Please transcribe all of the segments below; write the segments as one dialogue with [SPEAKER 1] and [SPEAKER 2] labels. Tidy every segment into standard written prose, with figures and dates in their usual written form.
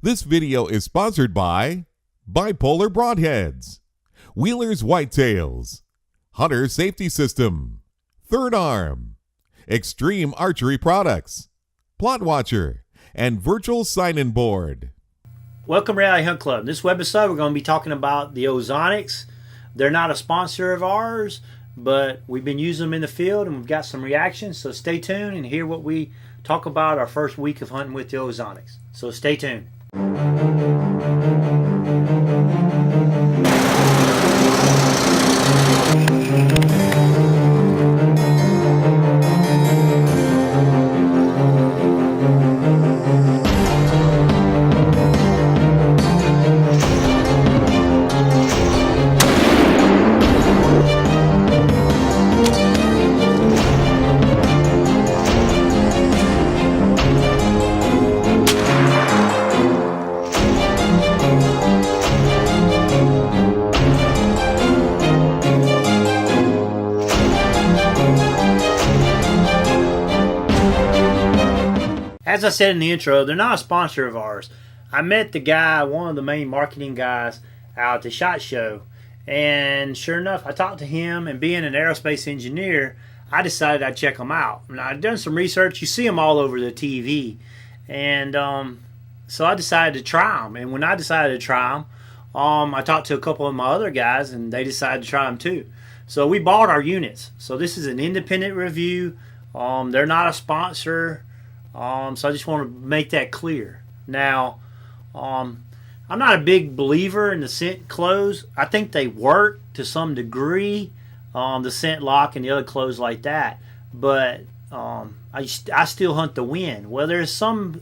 [SPEAKER 1] This video is sponsored by Bipolar Broadheads, Wheeler's Whitetails, Hunter Safety System, Third Arm, Extreme Archery Products, Plot Watcher, and Virtual Sign-In Board.
[SPEAKER 2] Welcome to Reality Hunt Club. This webisode we're going to be talking about the Ozonics. They're not a sponsor of ours, but we've been using them in the field and we've got some reactions. So stay tuned and hear what we talk about our first week of hunting with the Ozonics. So stay tuned. As I said in the intro, they're not a sponsor of ours. I met the guy, one of the main marketing guys out at the SHOT Show, and sure enough, I talked to him, and being an aerospace engineer, I decided I'd check them out. Now, I'd done some research. You see them all over the TV, and so I decided to try them. And when I decided to try them, I talked to a couple of my other guys, and they decided to try them too. So we bought our units. So this is an independent review. They're not a sponsor. So I just want to make that clear. Now, I'm not a big believer in the scent clothes. I think they work to some degree, the scent lock and the other clothes like that. But I still hunt the wind. Well, there's some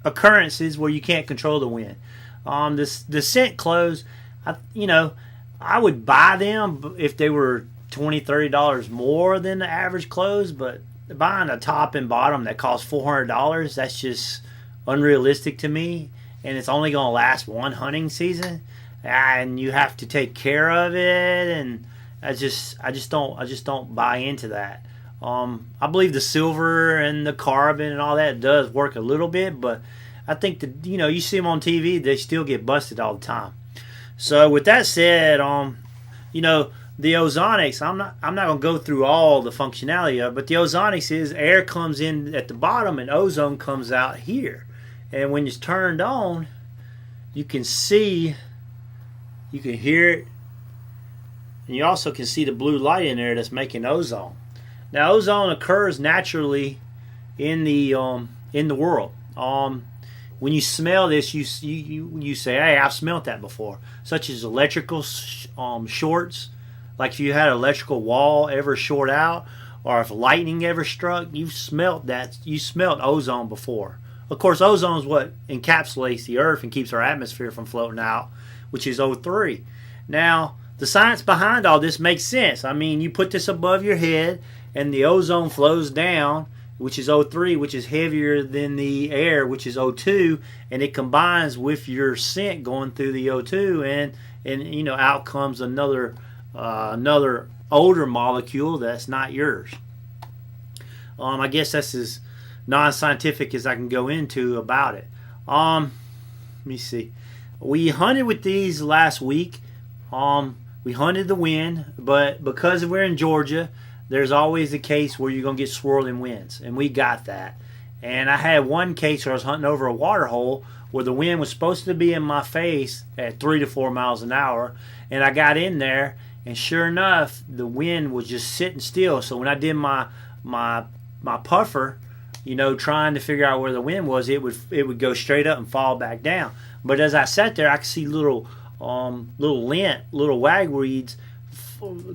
[SPEAKER 2] occurrences where you can't control the wind. The scent clothes, I would buy them if they were $20, $30 more than the average clothes, but buying a top and bottom that costs $400, that's just unrealistic to me, and it's only going to last one hunting season, and you have to take care of it, and I just don't buy into that. I believe the silver and the carbon and all that does work a little bit, but I think that you see them on TV, they still get busted all the time. So with that said, the Ozonics, I'm not going to go through all the functionality of it, but the Ozonics is air comes in at the bottom and ozone comes out here. And when it's turned on, you can see, you can hear it, and you also can see the blue light in there that's making ozone. Now, ozone occurs naturally in the world. When you smell this, you say, "Hey, I've smelt that before," such as electrical shorts. Like if you had an electrical wall ever short out, or if lightning ever struck, you've smelt that. You smelt ozone before. Of course, ozone is what encapsulates the earth and keeps our atmosphere from floating out, which is O3. Now, the science behind all this makes sense. I mean, you put this above your head, and the ozone flows down, which is O3, which is heavier than the air, which is O2, and it combines with your scent going through the O2, and out comes another older molecule that's not yours. I guess that's as non-scientific as I can go into about it. Let me see. We hunted with these last week. We hunted the wind, but because we're in Georgia, there's always a case where you're going to get swirling winds, and we got that. And I had one case where I was hunting over a water hole where the wind was supposed to be in my face at 3 to 4 miles an hour, and I got in there, and sure enough, the wind was just sitting still. So when I did my puffer, trying to figure out where the wind was, it would go straight up and fall back down. But as I sat there, I could see little wagweeds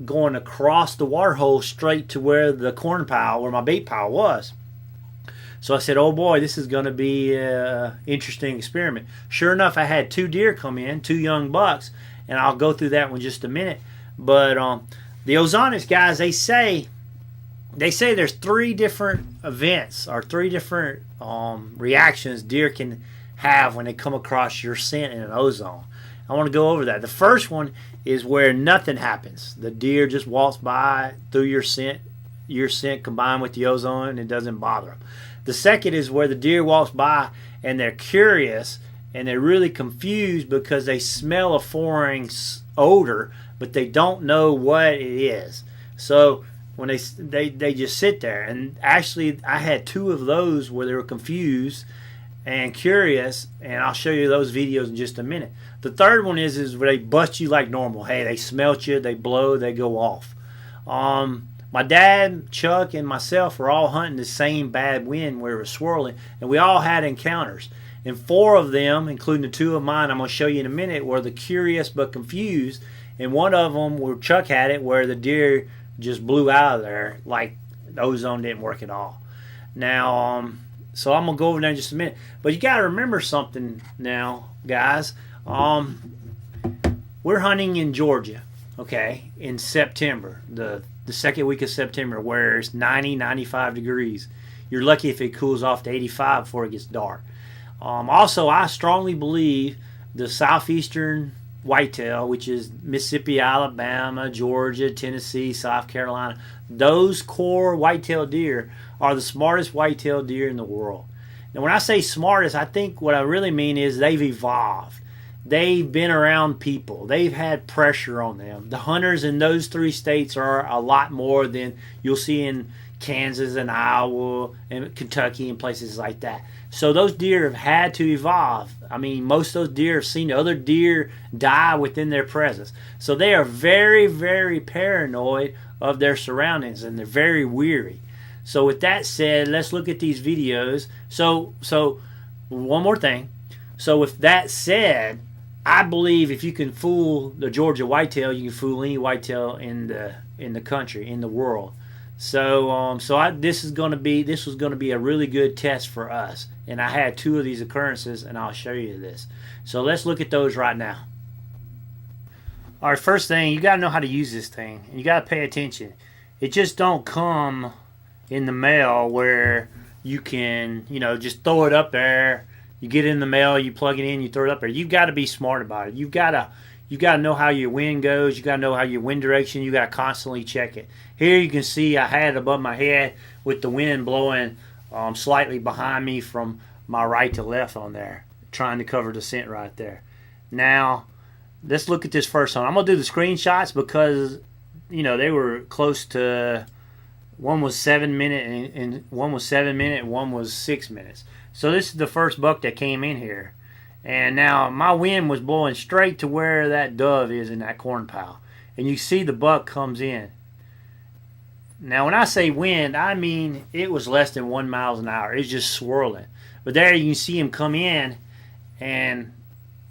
[SPEAKER 2] going across the water hole straight to where the corn pile, where my bait pile was. So I said, "Oh boy, this is going to be an interesting experiment." Sure enough, I had 2 deer come in, 2 young bucks, and I'll go through that in just a minute. But the Ozonics guys, they say there's 3 different events or 3 different reactions deer can have when they come across your scent in an ozone. I want to go over that. The first one is where nothing happens. The deer just walks by through your scent combined with the ozone, and it doesn't bother them. The second is where the deer walks by and they're curious and they're really confused because they smell a foreign odor, but they don't know what it is. So when they just sit there, and actually I had two of those where they were confused and curious, and I'll show you those videos in just a minute. The third one is where they bust you like normal. Hey, they smelt you, they blow, they go off. My dad, Chuck, and myself were all hunting the same bad wind where it was swirling, and we all had encounters. And four of them, including the two of mine I'm going to show you in a minute, were the curious but confused. And one of them, where Chuck had it, where the deer just blew out of there, like the ozone didn't work at all. Now, so I'm going to go over there in just a minute. But you got to remember something now, guys. We're hunting in Georgia, okay, in September, the second week of September, where it's 90, 95 degrees. You're lucky if it cools off to 85 before it gets dark. Also, I strongly believe the southeastern whitetail, which is Mississippi, Alabama, Georgia, Tennessee, South Carolina, those core whitetail deer are the smartest whitetail deer in the world. Now, when I say smartest, I think what I really mean is they've evolved. They've been around people. They've had pressure on them. The hunters in those three states are a lot more than you'll see in Kansas and Iowa and Kentucky and places like that. So those deer have had to evolve. I mean, most of those deer have seen other deer die within their presence. So they are very, very paranoid of their surroundings, and they're very weary. So with that said, let's look at these videos. So one more thing. So with that said, I believe if you can fool the Georgia whitetail, you can fool any whitetail in the country, in the world. So this was going to be a really good test for us, and I had two of these occurrences, and I'll show you this. So let's look at those right now. All right, first thing, you got to know how to use this thing. You got to pay attention. It just don't come in the mail where you can, just throw it up there. You get it in the mail, you plug it in, you throw it up there. You've got to be smart about it. You've got to know how your wind goes. You got to know how your wind direction. You got to constantly check it. Here you can see I had it above my head with the wind blowing slightly behind me from my right to left on there, trying to cover the scent right there. Now, let's look at this first one. I'm going to do the screenshots because, they were close to, one was 7 minutes and one was 7 minutes, one was 6 minutes. So this is the first buck that came in here. And now my wind was blowing straight to where that dove is in that corn pile. And you see the buck comes in. Now when I say wind, I mean it was less than 1 mile an hour. It's just swirling. But there you can see him come in, and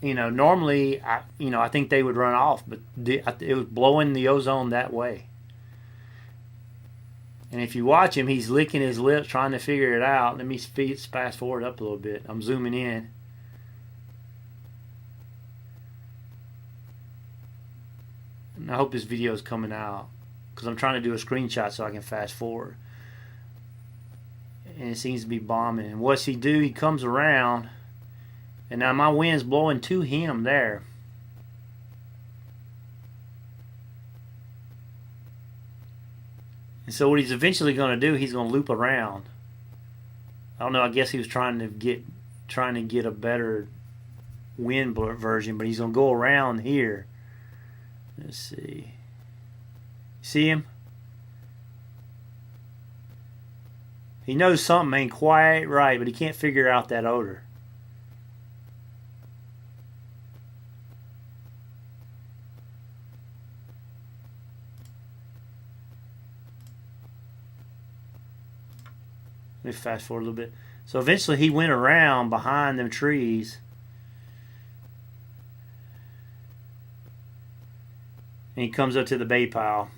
[SPEAKER 2] normally I think they would run off, but it was blowing the ozone that way. And if you watch him, he's licking his lips trying to figure it out. Let me fast forward up a little bit. I'm zooming in. And I hope this video is coming out because I'm trying to do a screenshot so I can fast forward. And it seems to be bombing. And what's he do? He comes around, and now my wind's blowing to him there. And so what he's eventually going to do, he's going to loop around. I don't know. I guess he was trying to get a better wind version, but he's going to go around here. Let's see. See him? He knows something ain't quite right, but he can't figure out that odor. Let me fast forward a little bit. So eventually he went around behind them trees. And he comes up to the bay pile.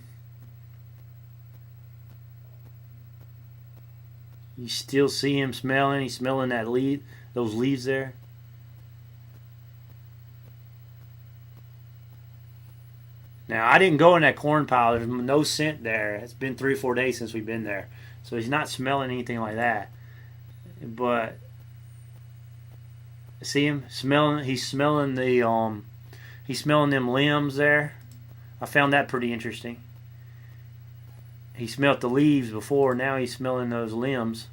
[SPEAKER 2] You still see him smelling. He's smelling that those leaves there. Now, I didn't go in that corn pile. There's no scent there. It's been 3 or 4 days since we've been there. So he's not smelling anything like that. But see him smelling? He's smelling them limbs there. I found that pretty interesting. He smelled the leaves before. Now he's smelling those limbs.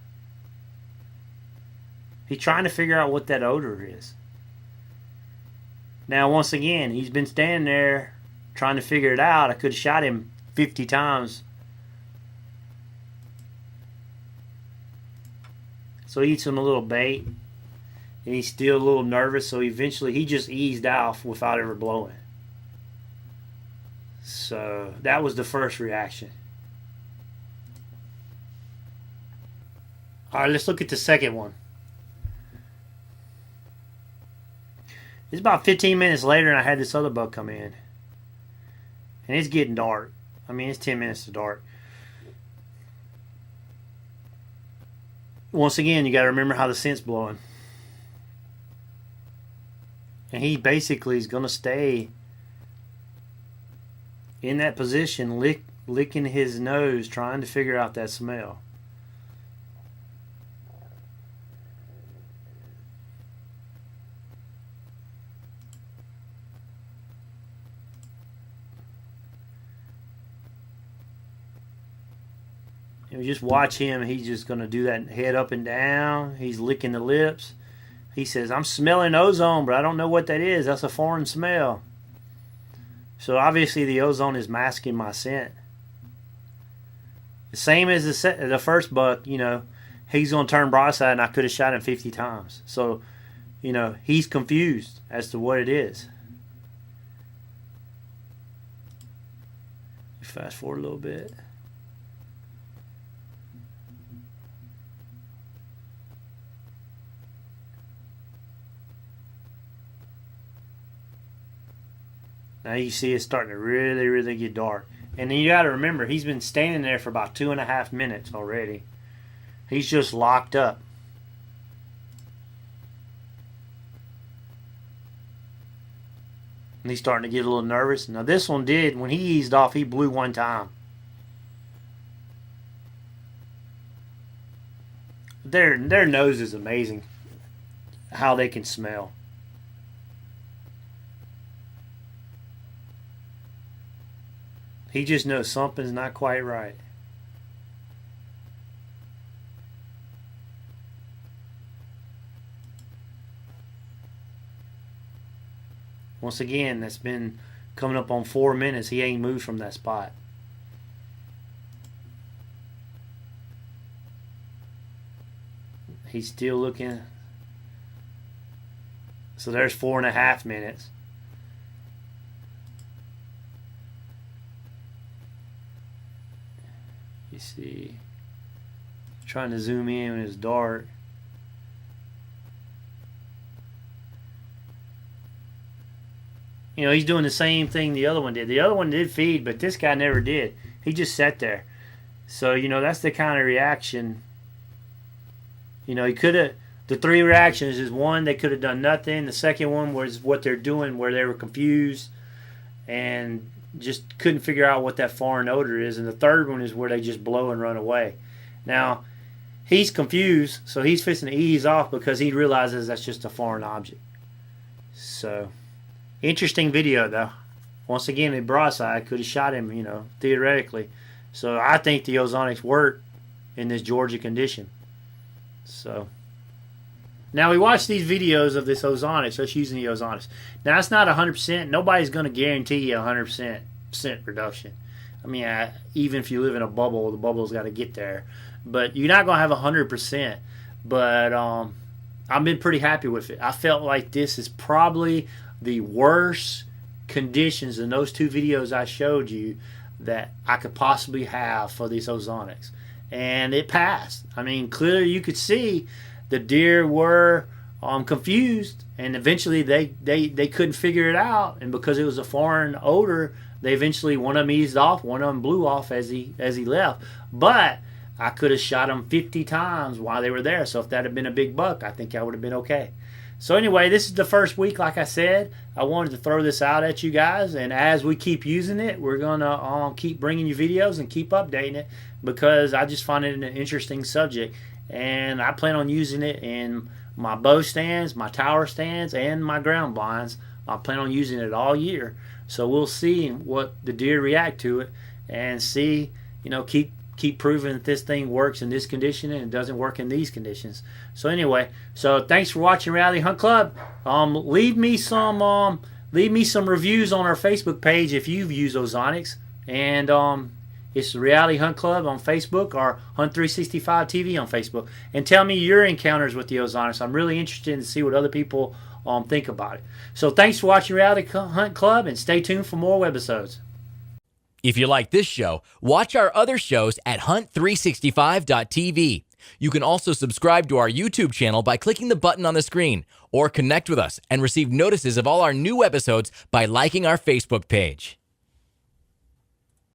[SPEAKER 2] He's trying to figure out what that odor is. Now, once again, he's been standing there trying to figure it out. I could have shot him 50 times. So he eats him a little bait, and he's still a little nervous, so eventually he just eased off without ever blowing. So that was the first reaction. All right, let's look at the second one. It's about 15 minutes later, and I had this other buck come in. And it's getting dark. I mean, it's 10 minutes to dark. Once again, you got to remember how the scent's blowing. And he basically is going to stay in that position, licking his nose, trying to figure out that smell. You just watch him. He's just going to do that head up and down. He's licking the lips. He says, I'm smelling ozone, but I don't know what that is. That's a foreign smell. So obviously the ozone is masking my scent. The same as the first buck, you know, he's going to turn broadside, and I could have shot him 50 times. So, you know, he's confused as to what it is. Fast forward a little bit. Now you see it's starting to really, really get dark. And then you got to remember, he's been standing there for about 2.5 minutes already. He's just locked up. And he's starting to get a little nervous. Now this one did, when he eased off, he blew one time. Their nose is amazing, how they can smell. He just knows something's not quite right. Once again, that's been coming up on 4 minutes. He ain't moved from that spot. He's still looking. So there's 4.5 minutes. You see, trying to zoom in when it's dark. You know, he's doing the same thing the other one did. The other one did feed, but this guy never did. He just sat there. So, you know, that's the kind of reaction. You know, he could have, the 3 reactions is: one, they could have done nothing. The second one was what they're doing, where they were confused and just couldn't figure out what that foreign odor is. And the third one is where they just blow and run away. Now, he's confused, so he's fixing to ease off because he realizes that's just a foreign object. So, interesting video, though. Once again, a broadside could have shot him, you know, theoretically. So, I think the Ozonics work in this Georgia condition. So, now we watch these videos of this Ozonics, us using the Ozonics. Now, it's not 100%. Nobody's going to guarantee you 100% scent reduction. I mean, even if you live in a bubble, the bubble's got to get there. But you're not going to have 100%. But I've been pretty happy with it. I felt like this is probably the worst conditions in those 2 videos I showed you that I could possibly have for these Ozonics. And it passed. I mean, clearly you could see the deer were confused, and eventually they couldn't figure it out. And because it was a foreign odor, they eventually, one of them eased off, one of them blew off as he left. But I could have shot them 50 times while they were there. So if that had been a big buck, I think I would have been okay. So anyway, this is the first week, like I said. I wanted to throw this out at you guys, and as we keep using it, we're going to keep bringing you videos and keep updating it, because I just find it an interesting subject, and I plan on using it in my bow stands, my tower stands, and my ground blinds. I plan on using it all year, so we'll see what the deer react to it, and see, you know, keep proving that this thing works in this condition and it doesn't work in these conditions. So anyway, so thanks for watching Reality Hunt Club. Leave me some leave me some reviews on our Facebook page if you've used Ozonics. And it's the Reality Hunt Club on Facebook or Hunt 365 TV on Facebook. And tell me your encounters with the Ozonics. I'm really interested in to see what other people think about it. So thanks for watching Reality Hunt Club, and stay tuned for more webisodes.
[SPEAKER 3] If you like this show, watch our other shows at hunt365.tv. You can also subscribe to our YouTube channel by clicking the button on the screen, or connect with us and receive notices of all our new episodes by liking our Facebook page.